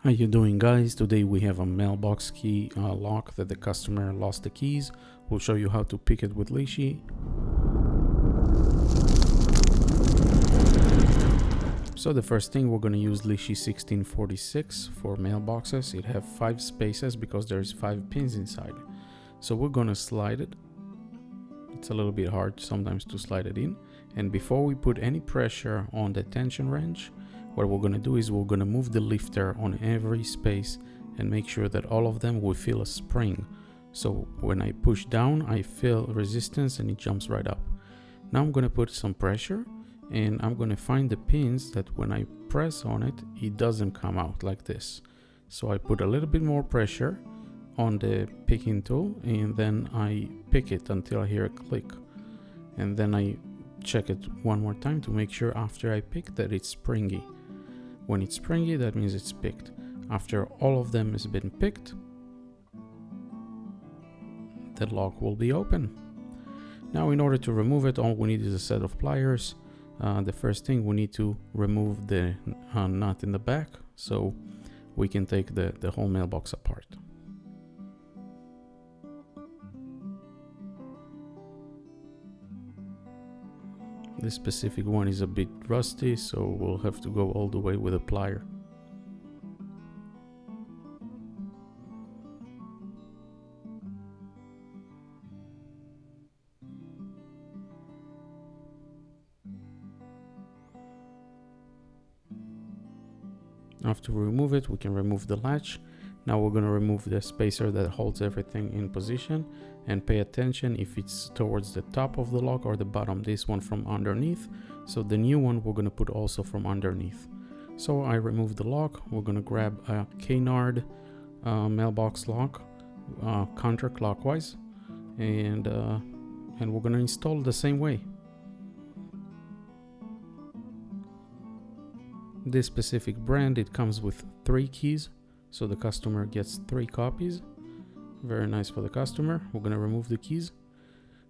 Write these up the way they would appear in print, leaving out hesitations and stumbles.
How you doing, guys? Today we have a mailbox key lock that the customer lost the keys. We'll show you how to pick it with Lishi. So the first thing, we're going to use Lishi 1646 for mailboxes. It have 5 spaces because there's 5 pins inside. So we're going to slide it. It's a little bit hard sometimes to slide it in. And before we put any pressure on the tension wrench, what we're going to do is we're going to move the lifter on every space and make sure that all of them will feel a spring. So when I push down, I feel resistance and it jumps right up. Now I'm going to put some pressure and I'm going to find the pins that when I press on it, it doesn't come out like this. So I put a little bit more pressure on the picking tool and then I pick it until I hear a click. And then I check it one more time to make sure after I pick that it's springy. When it's springy, that means it's picked. After all of them has been picked, the lock will be open. Now in order to remove it, all we need is a set of pliers. The first thing, we need to remove the nut in the back so we can take the whole mailbox apart. This specific one is a bit rusty, so we'll have to go all the way with a plier. After we remove it, we can remove the latch. Now we're going to remove the spacer that holds everything in position, and pay attention if it's towards the top of the lock or the bottom. This one from underneath, so the new one we're going to put also from underneath. So I remove the lock. We're going to grab a canard mailbox lock counterclockwise, and we're going to install the same way. This specific brand, it comes with 3 keys, so the customer gets 3 copies. Very nice for the customer. We're going to remove the keys.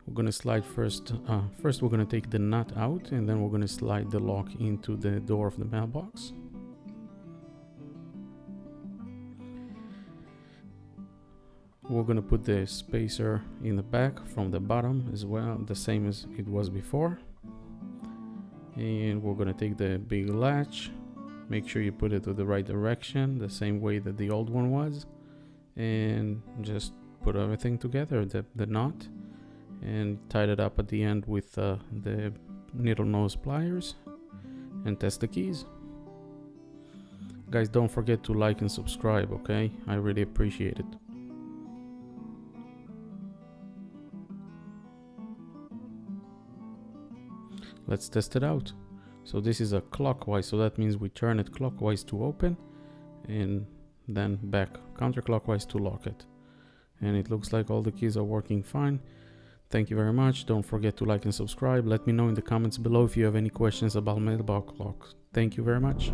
We're going to slide first we're going to take the nut out, and then we're going to slide the lock into the door of the mailbox. We're going to put the spacer in the back from the bottom as well, the same as it was before. And we're going to take the big latch. Make sure you put it to the right direction, the same way that the old one was. And just put everything together, the knot, and tied it up at the end with the needle nose pliers, and test the keys. Guys, don't forget to like and subscribe, okay? I really appreciate it. Let's test it out. So this is a clockwise, so that means we turn it clockwise to open and then back counterclockwise to lock it. And it looks like all the keys are working fine. Thank you very much. Don't forget to like and subscribe. Let me know in the comments below if you have any questions about mailbox locks. Thank you very much.